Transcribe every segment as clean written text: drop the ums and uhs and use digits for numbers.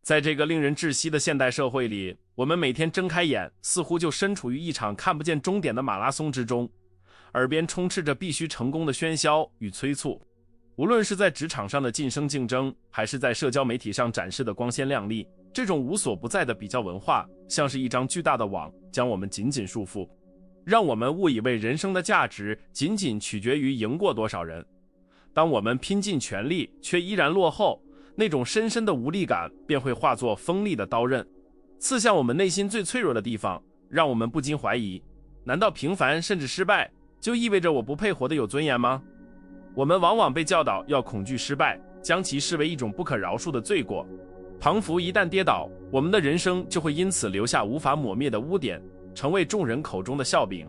在这个令人窒息的现代社会里，我们每天睁开眼，似乎就身处于一场看不见终点的马拉松之中，耳边充斥着必须成功的喧嚣与催促。无论是在职场上的晋升竞争，还是在社交媒体上展示的光鲜亮丽，这种无所不在的比较文化，像是一张巨大的网，将我们紧紧束缚，让我们误以为人生的价值仅仅取决于赢过多少人。当我们拼尽全力，却依然落后，那种深深的无力感便会化作锋利的刀刃，刺向我们内心最脆弱的地方，让我们不禁怀疑：难道平凡甚至失败，就意味着我不配活得有尊严吗？我们往往被教导要恐惧失败，将其视为一种不可饶恕的罪过。庞福一旦跌倒，我们的人生就会因此留下无法抹灭的污点，成为众人口中的笑柄。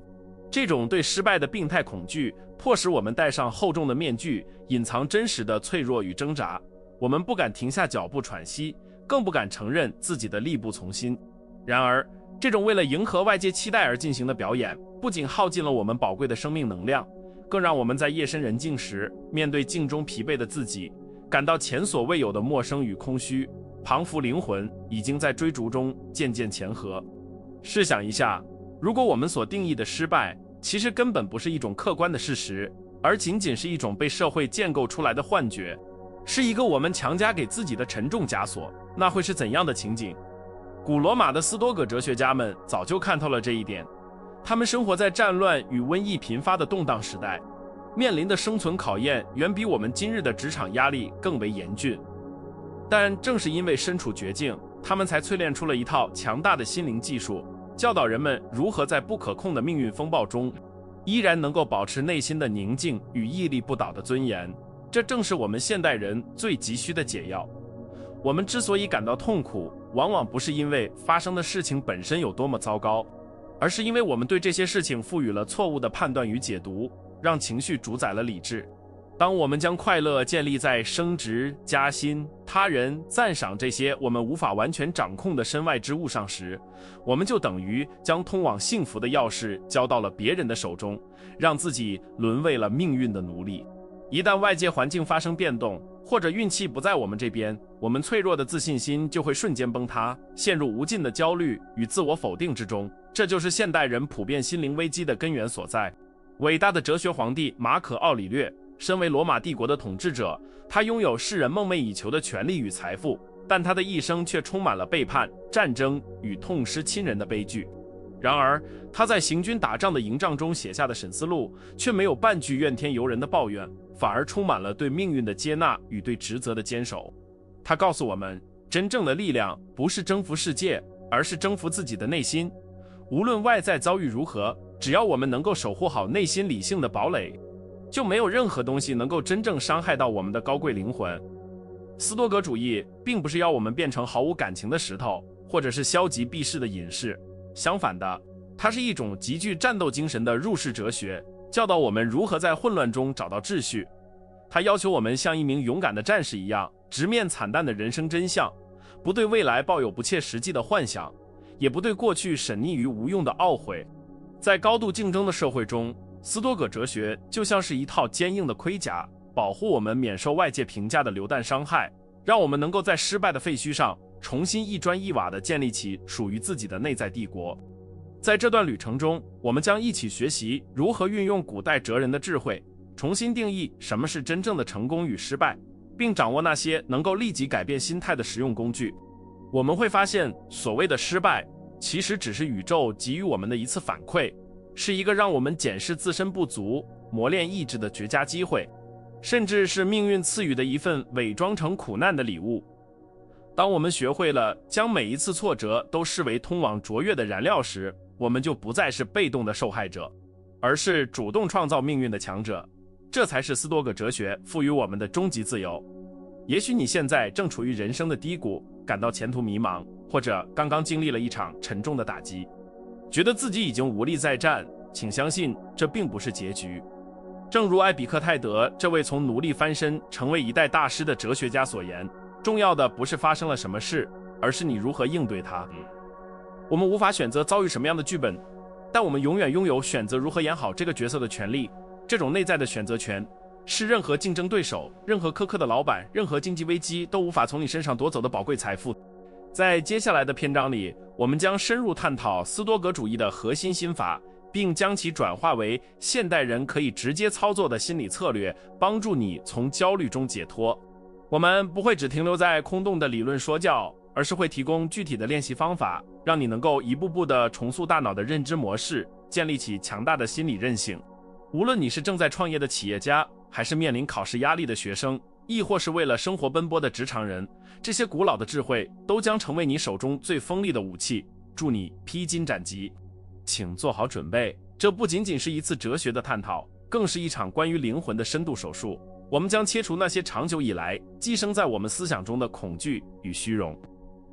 这种对失败的病态恐惧，迫使我们戴上厚重的面具，隐藏真实的脆弱与挣扎。我们不敢停下脚步喘息，更不敢承认自己的力不从心。然而，这种为了迎合外界期待而进行的表演，不仅耗尽了我们宝贵的生命能量，更让我们在夜深人静时，面对镜中疲惫的自己，感到前所未有的陌生与空虚。庞福灵魂已经在追逐中渐渐前合。试想一下，如果我们所定义的失败，其实根本不是一种客观的事实，而仅仅是一种被社会建构出来的幻觉，是一个我们强加给自己的沉重枷锁，那会是怎样的情景？古罗马的斯多葛哲学家们早就看透了这一点，他们生活在战乱与瘟疫频发的动荡时代，面临的生存考验远比我们今日的职场压力更为严峻。但正是因为身处绝境，他们才淬炼出了一套强大的心灵技术，教导人们如何在不可控的命运风暴中，依然能够保持内心的宁静与屹立不倒的尊严。这正是我们现代人最急需的解药。我们之所以感到痛苦，往往不是因为发生的事情本身有多么糟糕，而是因为我们对这些事情赋予了错误的判断与解读，让情绪主宰了理智。当我们将快乐建立在升职、加薪、他人赞赏这些我们无法完全掌控的身外之物上时，我们就等于将通往幸福的钥匙交到了别人的手中，让自己沦为了命运的奴隶。一旦外界环境发生变动，或者运气不在我们这边，我们脆弱的自信心就会瞬间崩塌，陷入无尽的焦虑与自我否定之中。这就是现代人普遍心灵危机的根源所在。伟大的哲学皇帝马可·奥里略身为罗马帝国的统治者，他拥有世人梦寐以求的权力与财富，但他的一生却充满了背叛、战争与痛失亲人的悲剧。然而，他在行军打仗的营帐中写下的审思录，却没有半句怨天尤人的抱怨，反而充满了对命运的接纳与对职责的坚守。他告诉我们，真正的力量不是征服世界，而是征服自己的内心。无论外在遭遇如何，只要我们能够守护好内心理性的堡垒，就没有任何东西能够真正伤害到我们的高贵灵魂。斯多葛主义并不是要我们变成毫无感情的石头，或者是消极避世的隐士。相反的，它是一种极具战斗精神的入世哲学，教导我们如何在混乱中找到秩序。它要求我们像一名勇敢的战士一样，直面惨淡的人生真相，不对未来抱有不切实际的幻想，也不对过去沈溺于无用的懊悔。在高度竞争的社会中，斯多葛哲学就像是一套坚硬的盔甲，保护我们免受外界评价的流弹伤害，让我们能够在失败的废墟上重新一砖一瓦地建立起属于自己的内在帝国。在这段旅程中，我们将一起学习如何运用古代哲人的智慧，重新定义什么是真正的成功与失败，并掌握那些能够立即改变心态的实用工具。我们会发现，所谓的失败其实只是宇宙给予我们的一次反馈，是一个让我们检视自身不足、磨练意志的绝佳机会，甚至是命运赐予的一份伪装成苦难的礼物。当我们学会了将每一次挫折都视为通往卓越的燃料时，我们就不再是被动的受害者，而是主动创造命运的强者。这才是斯多葛哲学赋予我们的终极自由。也许你现在正处于人生的低谷，感到前途迷茫，或者刚刚经历了一场沉重的打击，觉得自己已经无力再战，请相信这并不是结局。正如埃比克泰德这位从奴隶翻身成为一代大师的哲学家所言，重要的不是发生了什么事，而是你如何应对它。我们无法选择遭遇什么样的剧本，但我们永远拥有选择如何演好这个角色的权利。这种内在的选择权，是任何竞争对手、任何苛刻的老板、任何经济危机都无法从你身上夺走的宝贵财富。在接下来的篇章里，我们将深入探讨斯多葛主义的核心心法，并将其转化为现代人可以直接操作的心理策略，帮助你从焦虑中解脱。我们不会只停留在空洞的理论说教，而是会提供具体的练习方法，让你能够一步步地重塑大脑的认知模式，建立起强大的心理韧性。无论你是正在创业的企业家，还是面临考试压力的学生，亦或是为了生活奔波的职场人，这些古老的智慧都将成为你手中最锋利的武器，助你披荆斩棘。请做好准备，这不仅仅是一次哲学的探讨，更是一场关于灵魂的深度手术。我们将切除那些长久以来寄生在我们思想中的恐惧与虚荣。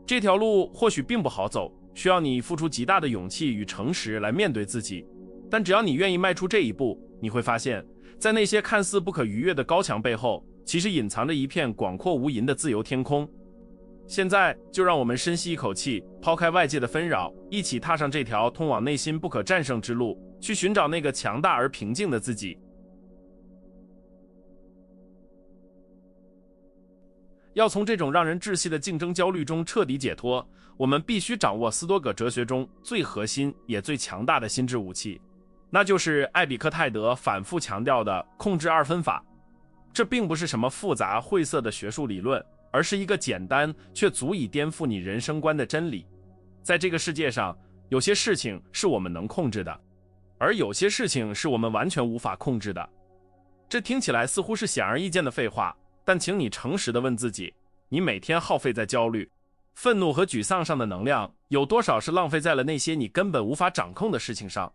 这条路或许并不好走，需要你付出极大的勇气与诚实来面对自己，但只要你愿意迈出这一步，你会发现，在那些看似不可逾越的高墙背后，其实隐藏着一片广阔无垠的自由天空。现在就让我们深吸一口气，抛开外界的纷扰，一起踏上这条通往内心不可战胜之路，去寻找那个强大而平静的自己。要从这种让人窒息的竞争焦虑中彻底解脱，我们必须掌握斯多葛哲学中最核心也最强大的心智武器，那就是艾比克泰德反复强调的控制二分法。这并不是什么复杂晦涩的学术理论，而是一个简单却足以颠覆你人生观的真理。在这个世界上，有些事情是我们能控制的，而有些事情是我们完全无法控制的。这听起来似乎是显而易见的废话，但请你诚实地问自己，你每天耗费在焦虑、愤怒和沮丧上的能量，有多少是浪费在了那些你根本无法掌控的事情上？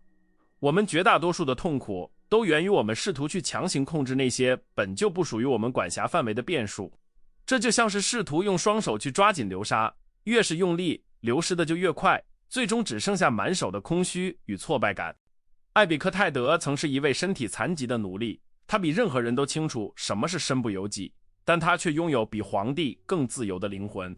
我们绝大多数的痛苦都源于我们试图去强行控制那些本就不属于我们管辖范围的变数。这就像是试图用双手去抓紧流沙，越是用力，流失的就越快，最终只剩下满手的空虚与挫败感。艾比克泰德曾是一位身体残疾的奴隶，他比任何人都清楚什么是身不由己，但他却拥有比皇帝更自由的灵魂。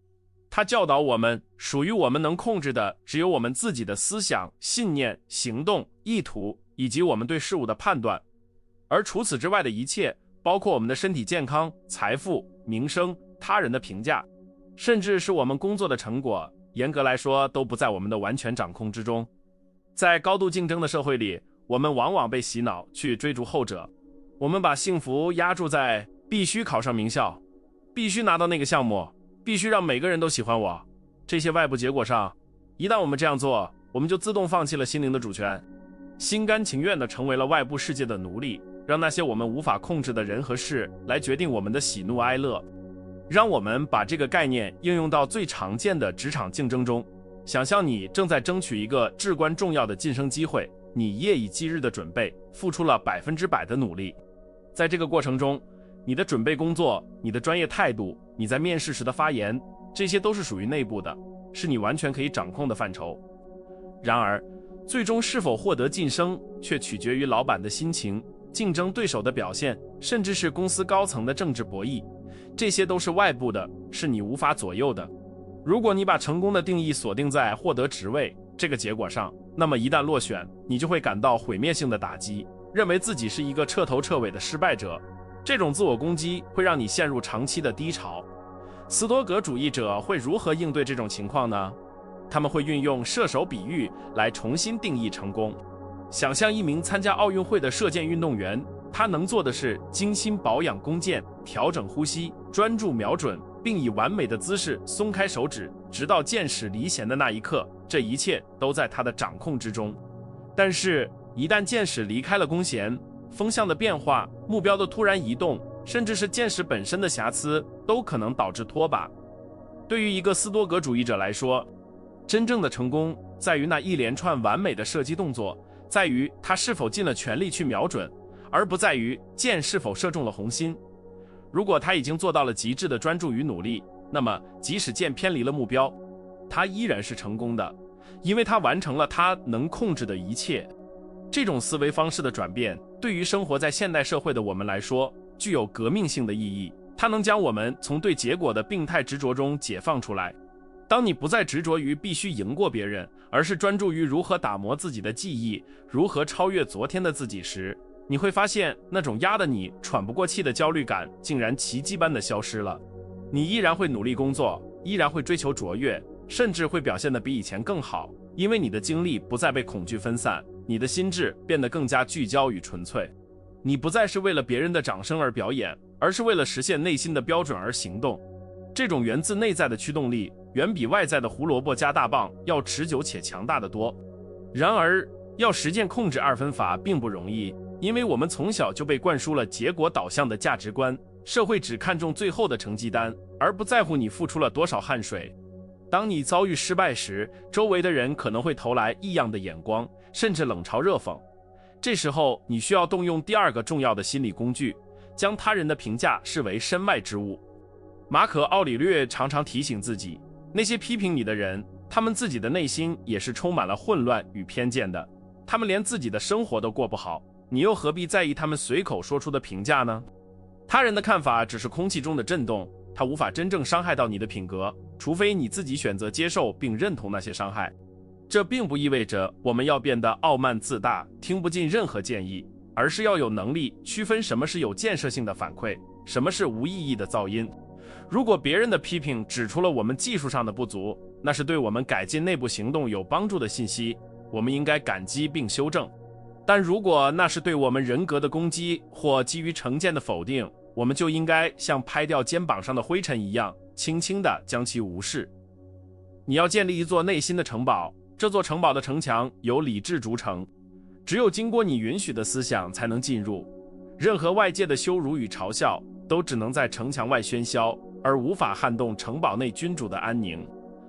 他教导我们，属于我们能控制的只有我们自己的思想、信念、行动、意图，以及我们对事物的判断。而除此之外的一切，包括我们的身体健康、财富、名声、他人的评价，甚至是我们工作的成果，严格来说都不在我们的完全掌控之中。在高度竞争的社会里，我们往往被洗脑去追逐后者。我们把幸福压注在必须考上名校，必须拿到那个项目，必须让每个人都喜欢我，这些外部结果上。一旦我们这样做，我们就自动放弃了心灵的主权，心甘情愿地成为了外部世界的奴隶，让那些我们无法控制的人和事来决定我们的喜怒哀乐。让我们把这个概念应用到最常见的职场竞争中。想象你正在争取一个至关重要的晋升机会，你夜以继日的准备，付出了100%的努力。在这个过程中，你的准备工作、你的专业态度、你在面试时的发言，这些都是属于内部的，是你完全可以掌控的范畴。然而，最终是否获得晋升，却取决于老板的心情、竞争对手的表现，甚至是公司高层的政治博弈。这些都是外部的，是你无法左右的。如果你把成功的定义锁定在获得职位这个结果上，那么一旦落选，你就会感到毁灭性的打击，认为自己是一个彻头彻尾的失败者。这种自我攻击会让你陷入长期的低潮。斯多葛主义者会如何应对这种情况呢？他们会运用射手比喻来重新定义成功。想象一名参加奥运会的射箭运动员，他能做的是精心保养弓箭，调整呼吸，专注瞄准，并以完美的姿势松开手指，直到箭矢离弦的那一刻，这一切都在他的掌控之中。但是，一旦箭矢离开了弓弦，风向的变化、目标的突然移动，甚至是箭矢本身的瑕疵，都可能导致脱靶。对于一个斯多葛主义者来说，真正的成功在于那一连串完美的射击动作，在于他是否尽了全力去瞄准，而不在于箭是否射中了红心。如果他已经做到了极致的专注与努力，那么即使箭偏离了目标，他依然是成功的，因为他完成了他能控制的一切。这种思维方式的转变，对于生活在现代社会的我们来说，具有革命性的意义。它能将我们从对结果的病态执着中解放出来。当你不再执着于必须赢过别人，而是专注于如何打磨自己的技艺，如何超越昨天的自己时，你会发现那种压得你喘不过气的焦虑感竟然奇迹般的消失了。你依然会努力工作，依然会追求卓越，甚至会表现得比以前更好，因为你的精力不再被恐惧分散，你的心智变得更加聚焦与纯粹。你不再是为了别人的掌声而表演，而是为了实现内心的标准而行动。这种源自内在的驱动力，远比外在的胡萝卜加大棒要持久且强大得多。然而，要实践控制二分法并不容易，因为我们从小就被灌输了结果导向的价值观，社会只看重最后的成绩单，而不在乎你付出了多少汗水。当你遭遇失败时，周围的人可能会投来异样的眼光，甚至冷嘲热讽。这时候，你需要动用第二个重要的心理工具，将他人的评价视为身外之物。马可·奥里略常常提醒自己，那些批评你的人，他们自己的内心也是充满了混乱与偏见的，他们连自己的生活都过不好，你又何必在意他们随口说出的评价呢？他人的看法只是空气中的震动，它无法真正伤害到你的品格，除非你自己选择接受并认同那些伤害。这并不意味着我们要变得傲慢自大，听不进任何建议，而是要有能力区分什么是有建设性的反馈，什么是无意义的噪音。如果别人的批评指出了我们技术上的不足，那是对我们改进内部行动有帮助的信息，我们应该感激并修正。但如果那是对我们人格的攻击或基于成见的否定，我们就应该像拍掉肩膀上的灰尘一样，轻轻地将其无视。你要建立一座内心的城堡，这座城堡的城墙由理智筑成，只有经过你允许的思想才能进入。任何外界的羞辱与嘲笑都只能在城墙外喧嚣，而无法撼动城堡内君主的安宁。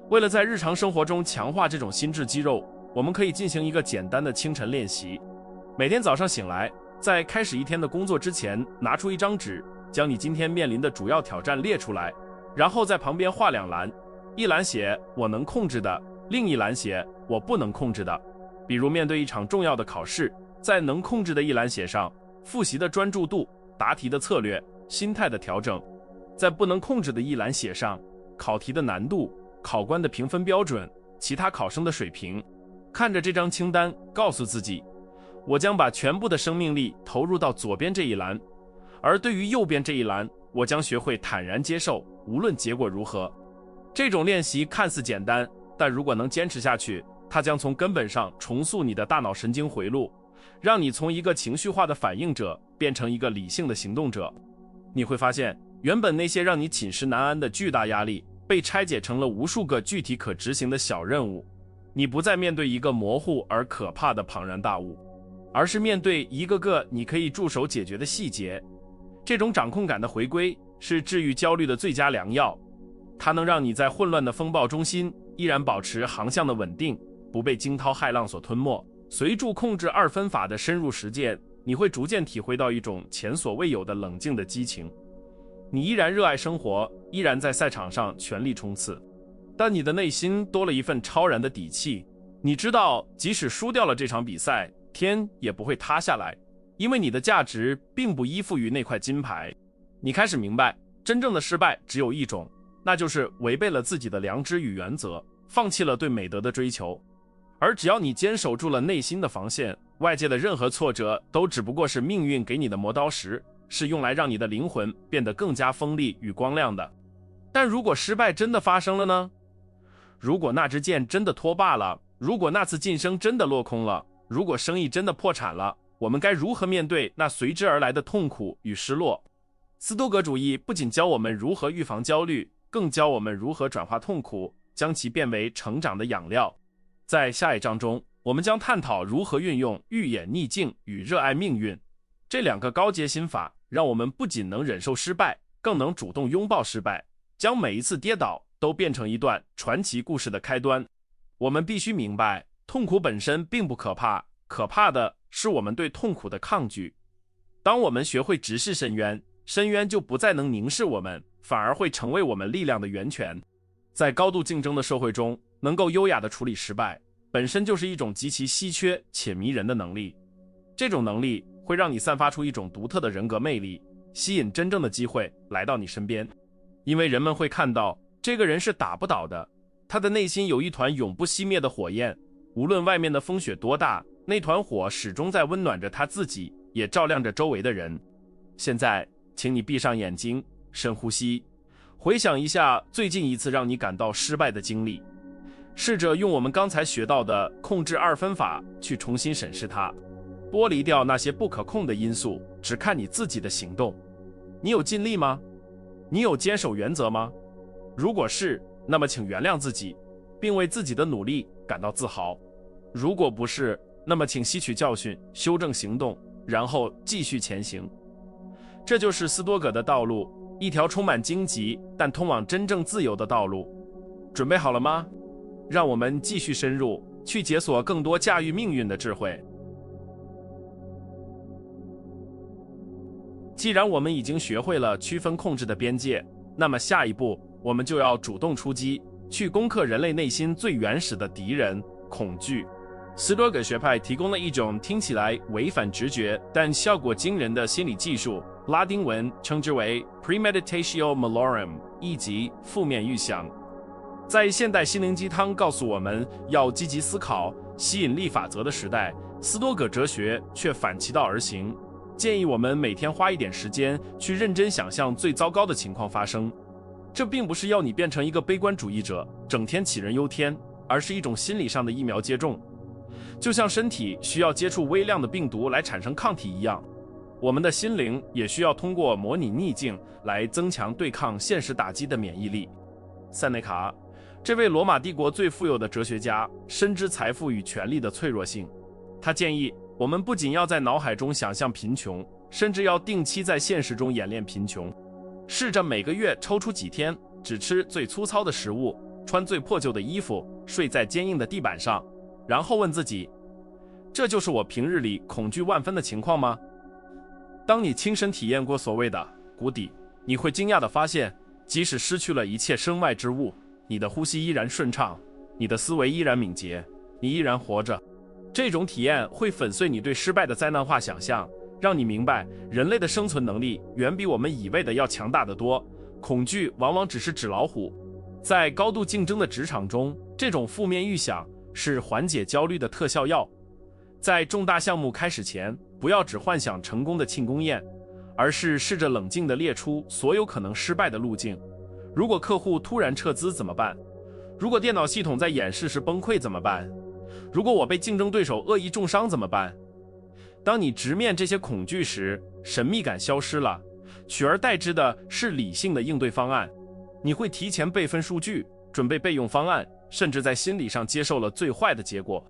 为了在日常生活中强化这种心智肌肉，我们可以进行一个简单的清晨练习。每天早上醒来，在开始一天的工作之前，拿出一张纸，将你今天面临的主要挑战列出来，然后在旁边画两栏，一栏写我能控制的，另一栏写我不能控制的。比如面对一场重要的考试，在能控制的一栏写上复习的专注度、答题的策略、心态的调整；在不能控制的一栏写上考题的难度、考官的评分标准、其他考生的水平。看着这张清单，告诉自己，我将把全部的生命力投入到左边这一栏，而对于右边这一栏，我将学会坦然接受，无论结果如何。这种练习看似简单，但如果能坚持下去，它将从根本上重塑你的大脑神经回路，让你从一个情绪化的反应者变成一个理性的行动者。你会发现，原本那些让你寝食难安的巨大压力，被拆解成了无数个具体可执行的小任务。你不再面对一个模糊而可怕的庞然大物，而是面对一个个你可以助手解决的细节。这种掌控感的回归是治愈焦虑的最佳良药，它能让你在混乱的风暴中心依然保持航向的稳定，不被惊涛骇浪所吞没。随着控制二分法的深入实践，你会逐渐体会到一种前所未有的冷静的激情。你依然热爱生活，依然在赛场上全力冲刺，但你的内心多了一份超然的底气。你知道，即使输掉了这场比赛，天也不会塌下来，因为你的价值并不依附于那块金牌。你开始明白，真正的失败只有一种，那就是违背了自己的良知与原则，放弃了对美德的追求。而只要你坚守住了内心的防线，外界的任何挫折都只不过是命运给你的磨刀石，是用来让你的灵魂变得更加锋利与光亮的。但如果失败真的发生了呢？如果那支箭真的脱靶了，如果那次晋升真的落空了，如果生意真的破产了，我们该如何面对那随之而来的痛苦与失落？斯多葛主义不仅教我们如何预防焦虑，更教我们如何转化痛苦，将其变为成长的养料。在下一章中，我们将探讨如何运用预演逆境与热爱命运这两个高阶心法，让我们不仅能忍受失败，更能主动拥抱失败，将每一次跌倒都变成一段传奇故事的开端。我们必须明白，痛苦本身并不可怕，可怕的是我们对痛苦的抗拒。当我们学会直视深渊，深渊就不再能凝视我们，反而会成为我们力量的源泉。在高度竞争的社会中，能够优雅地处理失败，本身就是一种极其稀缺且迷人的能力。这种能力会让你散发出一种独特的人格魅力，吸引真正的机会来到你身边。因为人们会看到，这个人是打不倒的，他的内心有一团永不熄灭的火焰，无论外面的风雪多大，那团火始终在温暖着他自己，也照亮着周围的人。现在，请你闭上眼睛，深呼吸，回想一下最近一次让你感到失败的经历。试着用我们刚才学到的控制二分法去重新审视它，剥离掉那些不可控的因素，只看你自己的行动。你有尽力吗？你有坚守原则吗？如果是，那么请原谅自己，并为自己的努力感到自豪。如果不是，那么请吸取教训，修正行动，然后继续前行。这就是斯多葛的道路，一条充满荆棘但通往真正自由的道路。准备好了吗？让我们继续深入，去解锁更多驾驭命运的智慧。既然我们已经学会了区分控制的边界，那么下一步我们就要主动出击，去攻克人类内心最原始的敌人——恐惧。斯多葛学派提供了一种听起来违反直觉但效果惊人的心理技术，拉丁文称之为 premeditatio malorum， 意即负面预想。在现代心灵鸡汤告诉我们要积极思考吸引力法则的时代，斯多葛哲学却反其道而行，建议我们每天花一点时间去认真想象最糟糕的情况发生。这并不是要你变成一个悲观主义者，整天杞人忧天，而是一种心理上的疫苗接种。就像身体需要接触微量的病毒来产生抗体一样，我们的心灵也需要通过模拟逆境来增强对抗现实打击的免疫力。塞内卡，这位罗马帝国最富有的哲学家，深知财富与权力的脆弱性。他建议我们不仅要在脑海中想象贫穷，甚至要定期在现实中演练贫穷。试着每个月抽出几天，只吃最粗糙的食物，穿最破旧的衣服，睡在坚硬的地板上，然后问自己，这就是我平日里恐惧万分的情况吗？当你亲身体验过所谓的谷底，你会惊讶地发现，即使失去了一切身外之物，你的呼吸依然顺畅，你的思维依然敏捷，你依然活着。这种体验会粉碎你对失败的灾难化想象，让你明白人类的生存能力远比我们以为的要强大得多，恐惧往往只是纸老虎。在高度竞争的职场中，这种负面预想是缓解焦虑的特效药。在重大项目开始前，不要只幻想成功的庆功宴，而是试着冷静地列出所有可能失败的路径。如果客户突然撤资怎么办？如果电脑系统在演示时崩溃怎么办？如果我被竞争对手恶意重伤怎么办？当你直面这些恐惧时，神秘感消失了，取而代之的是理性的应对方案。你会提前备份数据，准备备用方案，甚至在心理上接受了最坏的结果。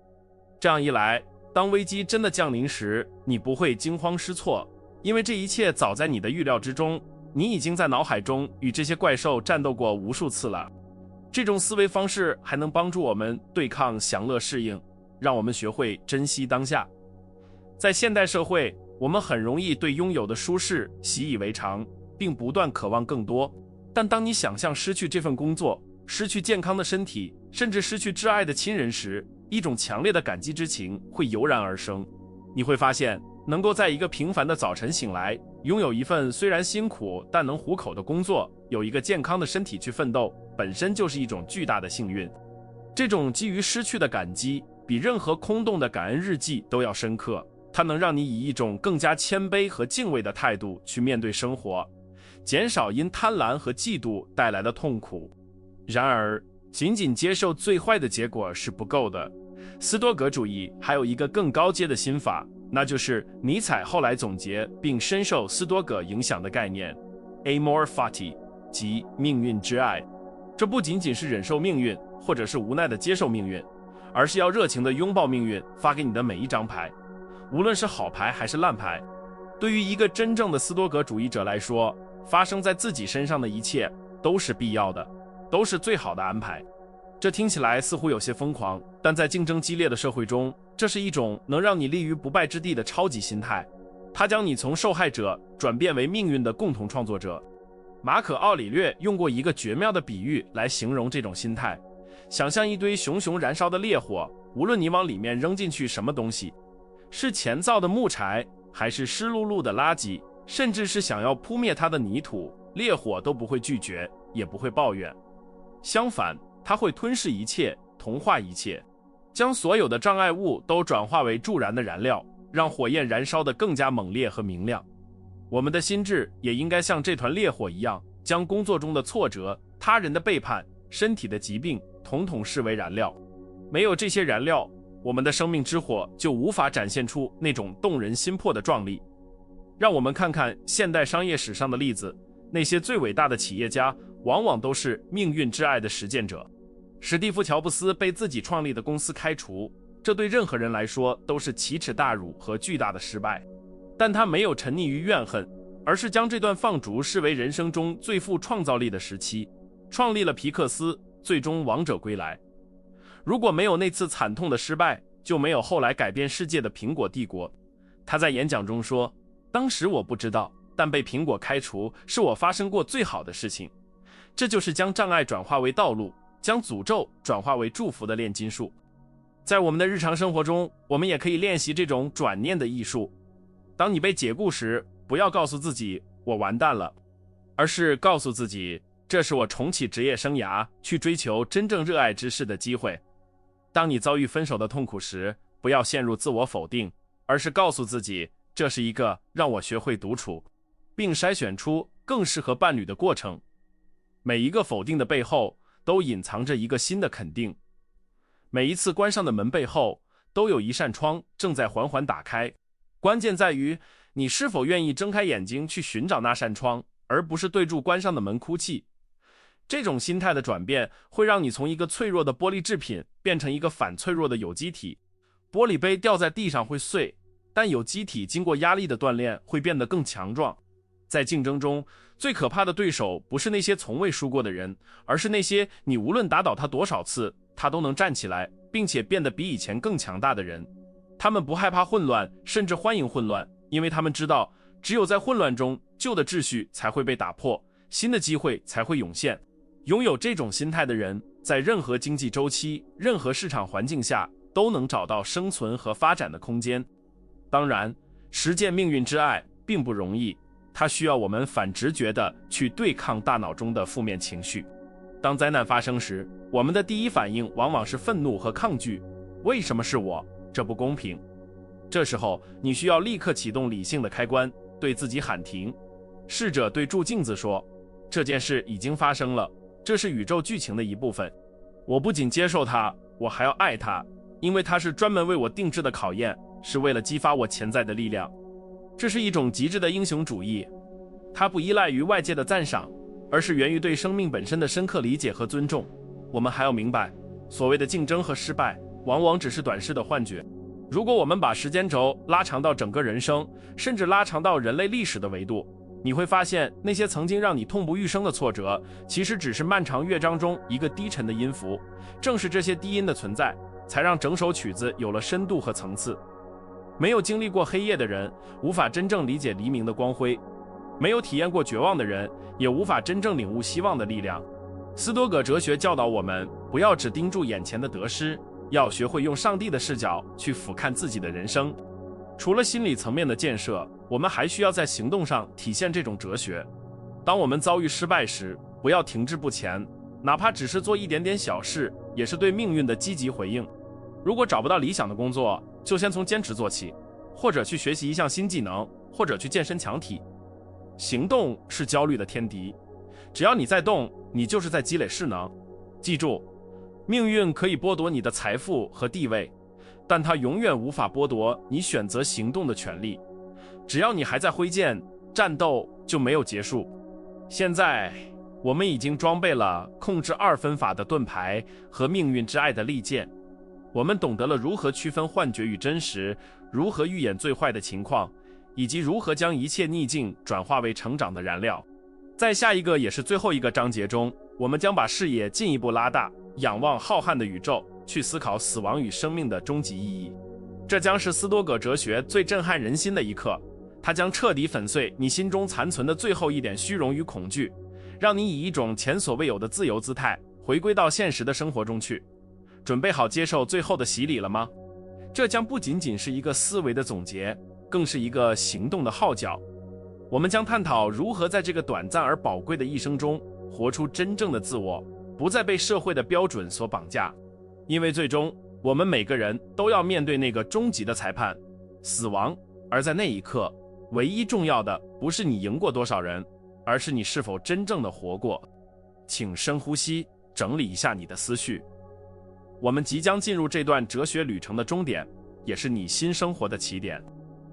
这样一来，当危机真的降临时，你不会惊慌失措，因为这一切早在你的预料之中，你已经在脑海中与这些怪兽战斗过无数次了。这种思维方式还能帮助我们对抗享乐适应，让我们学会珍惜当下。在现代社会，我们很容易对拥有的舒适习以为常，并不断渴望更多。但当你想象失去这份工作，失去健康的身体，甚至失去挚爱的亲人时，一种强烈的感激之情会油然而生。你会发现，能够在一个平凡的早晨醒来，拥有一份虽然辛苦但能糊口的工作，有一个健康的身体去奋斗，本身就是一种巨大的幸运。这种基于失去的感激，比任何空洞的感恩日记都要深刻。它能让你以一种更加谦卑和敬畏的态度去面对生活，减少因贪婪和嫉妒带来的痛苦。然而，仅仅接受最坏的结果是不够的。斯多葛主义还有一个更高阶的心法，那就是尼采后来总结并深受斯多葛影响的概念 amor fati， 即命运之爱。这不仅仅是忍受命运，或者是无奈的接受命运，而是要热情地拥抱命运发给你的每一张牌，无论是好牌还是烂牌。对于一个真正的斯多葛主义者来说，发生在自己身上的一切都是必要的，都是最好的安排。这听起来似乎有些疯狂，但在竞争激烈的社会中，这是一种能让你立于不败之地的超级心态。它将你从受害者转变为命运的共同创作者。马可·奥里略用过一个绝妙的比喻来形容这种心态：想象一堆熊熊燃烧的烈火，无论你往里面扔进去什么东西，是前造的木柴，还是湿漉漉的垃圾，甚至是想要扑灭它的泥土，烈火都不会拒绝，也不会抱怨。相反，它会吞噬一切，同化一切，将所有的障碍物都转化为助燃的燃料，让火焰燃烧得更加猛烈和明亮。我们的心智也应该像这团烈火一样，将工作中的挫折、他人的背叛、身体的疾病统统视为燃料。没有这些燃料，我们的生命之火就无法展现出那种动人心魄的壮丽。让我们看看现代商业史上的例子，那些最伟大的企业家往往都是命运之爱的实践者。史蒂夫·乔布斯被自己创立的公司开除，这对任何人来说都是奇耻大辱和巨大的失败。但他没有沉溺于怨恨，而是将这段放逐视为人生中最富创造力的时期，创立了皮克斯，最终王者归来。如果没有那次惨痛的失败，就没有后来改变世界的苹果帝国。他在演讲中说，当时我不知道，但被苹果开除是我发生过最好的事情。这就是将障碍转化为道路，将诅咒转化为祝福的炼金术。在我们的日常生活中，我们也可以练习这种转念的艺术。当你被解雇时，不要告诉自己我完蛋了，而是告诉自己这是我重启职业生涯，去追求真正热爱之事的机会。当你遭遇分手的痛苦时，不要陷入自我否定，而是告诉自己这是一个让我学会独处，并筛选出更适合伴侣的过程。每一个否定的背后都隐藏着一个新的肯定，每一次关上的门背后都有一扇窗正在缓缓打开。关键在于你是否愿意睁开眼睛去寻找那扇窗，而不是对住关上的门哭泣。这种心态的转变会让你从一个脆弱的玻璃制品变成一个反脆弱的有机体。玻璃杯掉在地上会碎，但有机体经过压力的锻炼会变得更强壮。在竞争中，最可怕的对手不是那些从未输过的人，而是那些你无论打倒他多少次，他都能站起来，并且变得比以前更强大的人。他们不害怕混乱，甚至欢迎混乱，因为他们知道，只有在混乱中，旧的秩序才会被打破，新的机会才会涌现。拥有这种心态的人，在任何经济周期、任何市场环境下，都能找到生存和发展的空间。当然，实践命运之爱并不容易，它需要我们反直觉地去对抗大脑中的负面情绪。当灾难发生时，我们的第一反应往往是愤怒和抗拒。为什么是我？这不公平。这时候，你需要立刻启动理性的开关，对自己喊停。试着对住镜子说，这件事已经发生了，这是宇宙剧情的一部分。我不仅接受它，我还要爱它，因为它是专门为我定制的考验，是为了激发我潜在的力量。这是一种极致的英雄主义，它不依赖于外界的赞赏，而是源于对生命本身的深刻理解和尊重。我们还要明白，所谓的竞争和失败，往往只是短视的幻觉。如果我们把时间轴拉长到整个人生，甚至拉长到人类历史的维度，你会发现那些曾经让你痛不欲生的挫折，其实只是漫长乐章中一个低沉的音符。正是这些低音的存在，才让整首曲子有了深度和层次。没有经历过黑夜的人，无法真正理解黎明的光辉；没有体验过绝望的人，也无法真正领悟希望的力量。斯多葛哲学教导我们，不要只盯住眼前的得失，要学会用上帝的视角去俯瞰自己的人生。除了心理层面的建设，我们还需要在行动上体现这种哲学。当我们遭遇失败时，不要停滞不前，哪怕只是做一点点小事，也是对命运的积极回应。如果找不到理想的工作，就先从兼职做起，或者去学习一项新技能，或者去健身强体。行动是焦虑的天敌，只要你在动，你就是在积累势能。记住，命运可以剥夺你的财富和地位，但它永远无法剥夺你选择行动的权利。只要你还在挥剑，战斗就没有结束。现在，我们已经装备了控制二分法的盾牌和命运之爱的利剑。我们懂得了如何区分幻觉与真实，如何预演最坏的情况，以及如何将一切逆境转化为成长的燃料。在下一个也是最后一个章节中，我们将把视野进一步拉大，仰望浩瀚的宇宙，去思考死亡与生命的终极意义。这将是斯多葛哲学最震撼人心的一课，它将彻底粉碎你心中残存的最后一点虚荣与恐惧，让你以一种前所未有的自由姿态回归到现实的生活中去。准备好接受最后的洗礼了吗？这将不仅仅是一个思维的总结，更是一个行动的号角。我们将探讨如何在这个短暂而宝贵的一生中活出真正的自我，不再被社会的标准所绑架。因为最终，我们每个人都要面对那个终极的裁判——死亡。而在那一刻，唯一重要的不是你赢过多少人，而是你是否真正的活过。请深呼吸，整理一下你的思绪。我们即将进入这段哲学旅程的终点，也是你新生活的起点。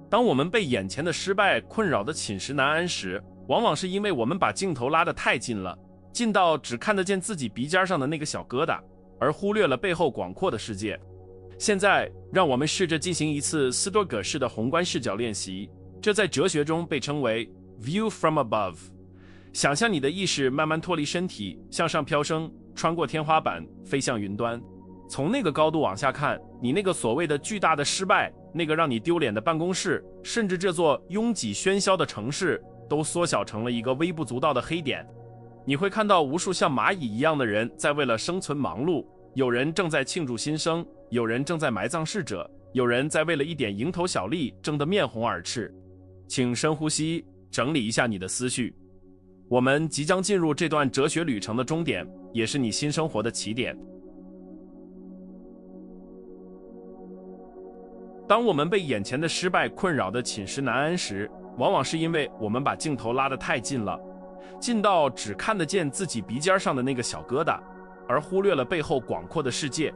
当我们被眼前的失败困扰的寝食难安时，往往是因为我们把镜头拉得太近了，近到只看得见自己鼻尖上的那个小疙瘩，而忽略了背后广阔的世界。现在，让我们试着进行一次斯多葛式的宏观视角练习，这在哲学中被称为 view from above。想象你的意识慢慢脱离身体，向上飘升，穿过天花板，飞向云端。从那个高度往下看，你那个所谓的巨大的失败，那个让你丢脸的办公室，甚至这座拥挤喧嚣的城市，都缩小成了一个微不足道的黑点。你会看到无数像蚂蚁一样的人在为了生存忙碌，有人正在庆祝新生，有人正在埋葬逝者，有人在为了一点蝇头小利争得面红耳赤。请深呼吸，整理一下你的思绪。我们即将进入这段哲学旅程的终点，也是你新生活的起点。当我们被眼前的失败困扰的寝食难安时，往往是因为我们把镜头拉得太近了，近到只看得见自己鼻尖上的那个小疙瘩，而忽略了背后广阔的世界。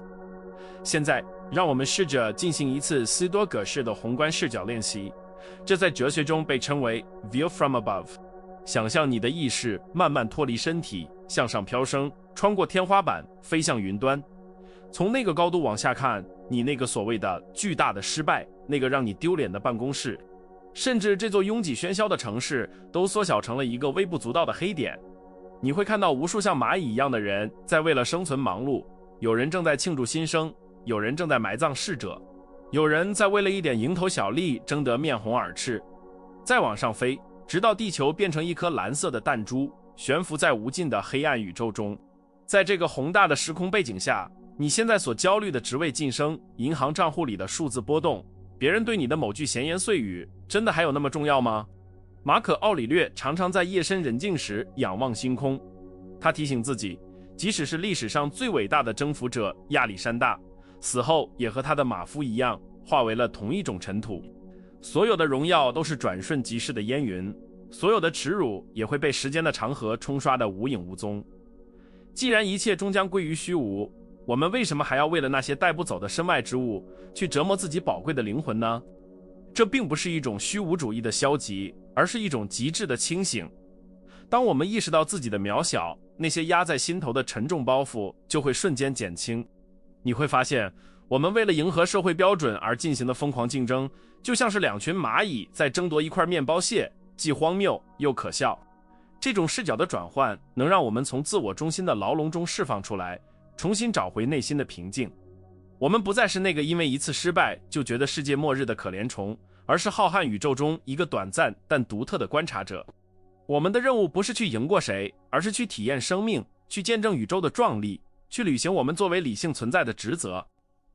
现在，让我们试着进行一次斯多葛式的宏观视角练习，这在哲学中被称为 view from above。想象你的意识慢慢脱离身体，向上飘升，穿过天花板，飞向云端。从那个高度往下看，你那个所谓的巨大的失败，那个让你丢脸的办公室，甚至这座拥挤喧嚣的城市，都缩小成了一个微不足道的黑点。你会看到无数像蚂蚁一样的人在为了生存忙碌，有人正在庆祝新生，有人正在埋葬逝者，有人在为了一点蝇头小利争得面红耳赤。再往上飞，直到地球变成一颗蓝色的弹珠，悬浮在无尽的黑暗宇宙中。在这个宏大的时空背景下，你现在所焦虑的职位晋升，银行账户里的数字波动，别人对你的某句闲言碎语，真的还有那么重要吗？马可·奥里略常常在夜深人静时仰望星空，他提醒自己，即使是历史上最伟大的征服者亚历山大，死后也和他的马夫一样，化为了同一种尘土。所有的荣耀都是转瞬即逝的烟云，所有的耻辱也会被时间的长河冲刷得无影无踪。既然一切终将归于虚无，我们为什么还要为了那些带不走的身外之物去折磨自己宝贵的灵魂呢？这并不是一种虚无主义的消极，而是一种极致的清醒。当我们意识到自己的渺小，那些压在心头的沉重包袱就会瞬间减轻。你会发现，我们为了迎合社会标准而进行的疯狂竞争，就像是两群蚂蚁在争夺一块面包屑，既荒谬又可笑。这种视角的转换能让我们从自我中心的牢笼中释放出来，重新找回内心的平静。我们不再是那个因为一次失败就觉得世界末日的可怜虫，而是浩瀚宇宙中一个短暂但独特的观察者。我们的任务不是去赢过谁，而是去体验生命，去见证宇宙的壮丽，去履行我们作为理性存在的职责。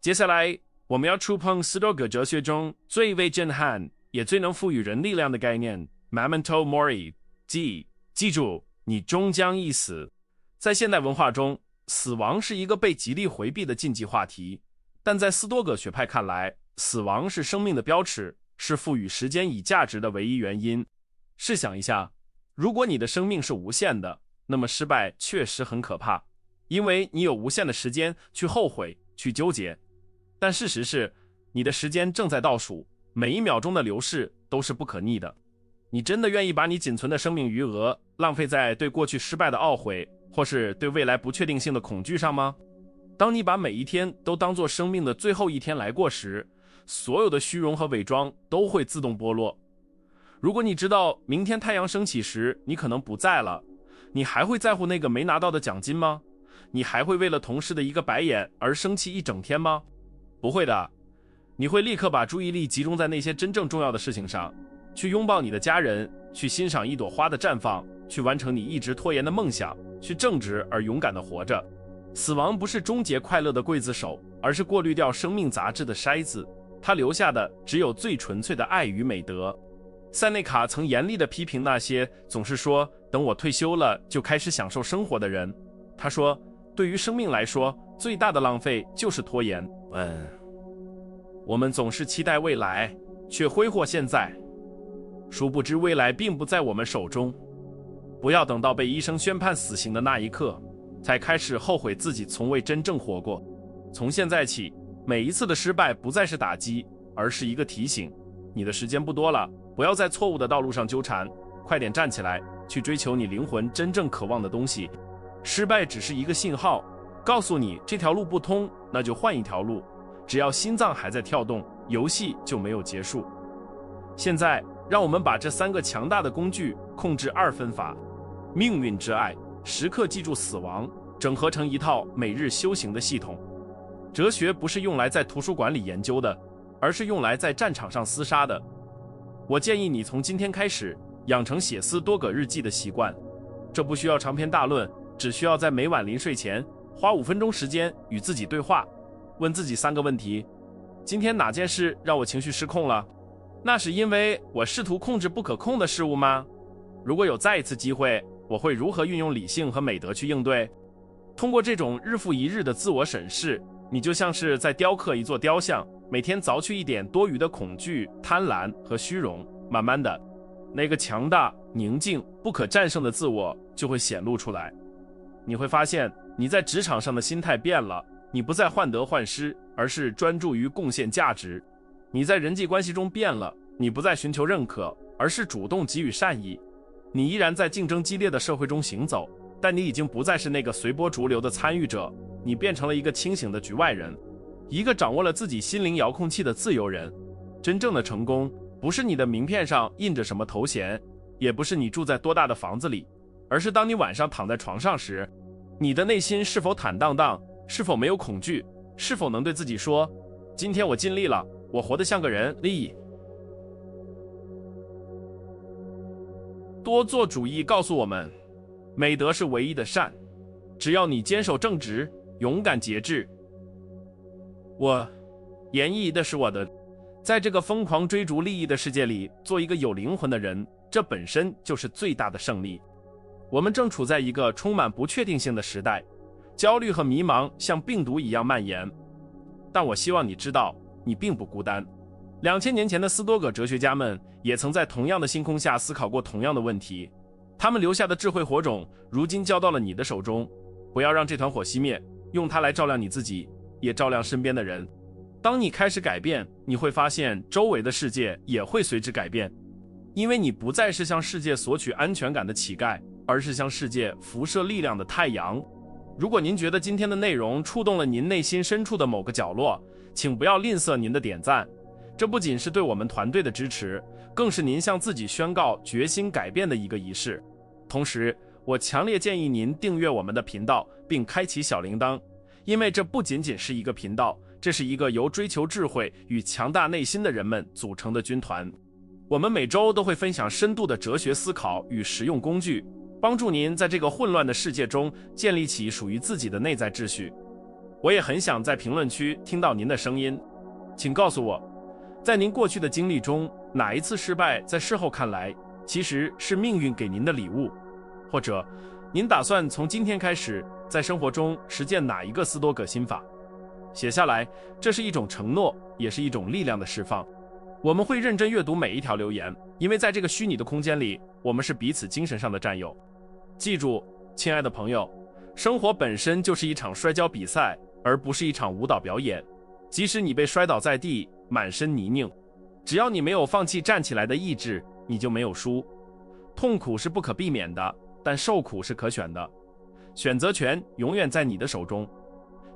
接下来，我们要触碰斯多葛哲学中最为震撼也最能赋予人力量的概念 Memento Mori， 记住，你终将一死。在现代文化中，死亡是一个被极力回避的禁忌话题，但在斯多葛学派看来，死亡是生命的标尺，是赋予时间以价值的唯一原因。试想一下，如果你的生命是无限的，那么失败确实很可怕，因为你有无限的时间去后悔，去纠结。但事实是，你的时间正在倒数，每一秒钟的流逝都是不可逆的。你真的愿意把你仅存的生命余额浪费在对过去失败的懊悔，或是对未来不确定性的恐惧上吗？当你把每一天都当作生命的最后一天来过时，所有的虚荣和伪装都会自动剥落。如果你知道明天太阳升起时你可能不在了，你还会在乎那个没拿到的奖金吗？你还会为了同事的一个白眼而生气一整天吗？不会的，你会立刻把注意力集中在那些真正重要的事情上，去拥抱你的家人，去欣赏一朵花的绽放，去完成你一直拖延的梦想，去正直而勇敢地活着。死亡不是终结快乐的刽子手，而是过滤掉生命杂质的筛子，它留下的只有最纯粹的爱与美德。塞内卡曾严厉地批评那些总是说等我退休了就开始享受生活的人。他说，对于生命来说，最大的浪费就是拖延。我们总是期待未来，却挥霍现在，殊不知未来并不在我们手中。不要等到被医生宣判死刑的那一刻，才开始后悔自己从未真正活过。从现在起，每一次的失败不再是打击，而是一个提醒。你的时间不多了，不要在错误的道路上纠缠，快点站起来，去追求你灵魂真正渴望的东西。失败只是一个信号，告诉你这条路不通，那就换一条路。只要心脏还在跳动，游戏就没有结束。现在，让我们把这3个强大的工具控制2分法、命运之爱、时刻记住死亡，整合成一套每日修行的系统。哲学不是用来在图书馆里研究的，而是用来在战场上厮杀的。我建议你从今天开始养成写斯多葛日记的习惯，这不需要长篇大论，只需要在每晚临睡前花5分钟时间与自己对话，问自己3个问题：今天哪件事让我情绪失控了？那是因为我试图控制不可控的事物吗？如果有再一次机会，我会如何运用理性和美德去应对？通过这种日复一日的自我审视，你就像是在雕刻一座雕像，每天凿去一点多余的恐惧、贪婪和虚荣，慢慢的，那个强大、宁静、不可战胜的自我就会显露出来。你会发现，你在职场上的心态变了，你不再患得患失，而是专注于贡献价值。你在人际关系中变了，你不再寻求认可，而是主动给予善意。你依然在竞争激烈的社会中行走，但你已经不再是那个随波逐流的参与者，你变成了一个清醒的局外人，一个掌握了自己心灵遥控器的自由人。真正的成功，不是你的名片上印着什么头衔，也不是你住在多大的房子里，而是当你晚上躺在床上时，你的内心是否坦荡荡，是否没有恐惧，是否能对自己说，今天我尽力了，我活得像个人。多做主义告诉我们，美德是唯一的善，只要你坚守正直，勇敢节制。我演绎的是我的，在这个疯狂追逐利益的世界里，做一个有灵魂的人，这本身就是最大的胜利。我们正处在一个充满不确定性的时代，焦虑和迷茫像病毒一样蔓延。但我希望你知道，你并不孤单。2000年前的斯多葛哲学家们也曾在同样的星空下思考过同样的问题，他们留下的智慧火种如今交到了你的手中。不要让这团火熄灭，用它来照亮你自己，也照亮身边的人。当你开始改变，你会发现周围的世界也会随之改变，因为你不再是向世界索取安全感的乞丐，而是向世界辐射力量的太阳。如果您觉得今天的内容触动了您内心深处的某个角落，请不要吝啬您的点赞，这不仅是对我们团队的支持，更是您向自己宣告决心改变的一个仪式。同时，我强烈建议您订阅我们的频道，并开启小铃铛，因为这不仅仅是一个频道，这是一个由追求智慧与强大内心的人们组成的军团。我们每周都会分享深度的哲学思考与实用工具，帮助您在这个混乱的世界中建立起属于自己的内在秩序。我也很想在评论区听到您的声音，请告诉我，在您过去的经历中，哪一次失败在事后看来其实是命运给您的礼物？或者您打算从今天开始在生活中实践哪一个斯多葛心法？写下来，这是一种承诺，也是一种力量的释放。我们会认真阅读每一条留言，因为在这个虚拟的空间里，我们是彼此精神上的战友。记住，亲爱的朋友，生活本身就是一场摔跤比赛，而不是一场舞蹈表演。即使你被摔倒在地，满身泥泞，只要你没有放弃站起来的意志，你就没有输。痛苦是不可避免的，但受苦是可选的。选择权永远在你的手中。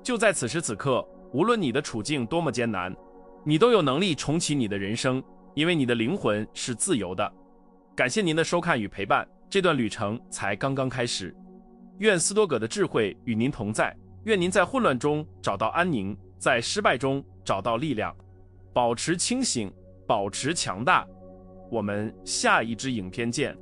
就在此时此刻，无论你的处境多么艰难，你都有能力重启你的人生，因为你的灵魂是自由的。感谢您的收看与陪伴，这段旅程才刚刚开始。愿斯多葛的智慧与您同在，愿您在混乱中找到安宁，在失败中找到力量。保持清醒，保持强大。我们下一支影片见。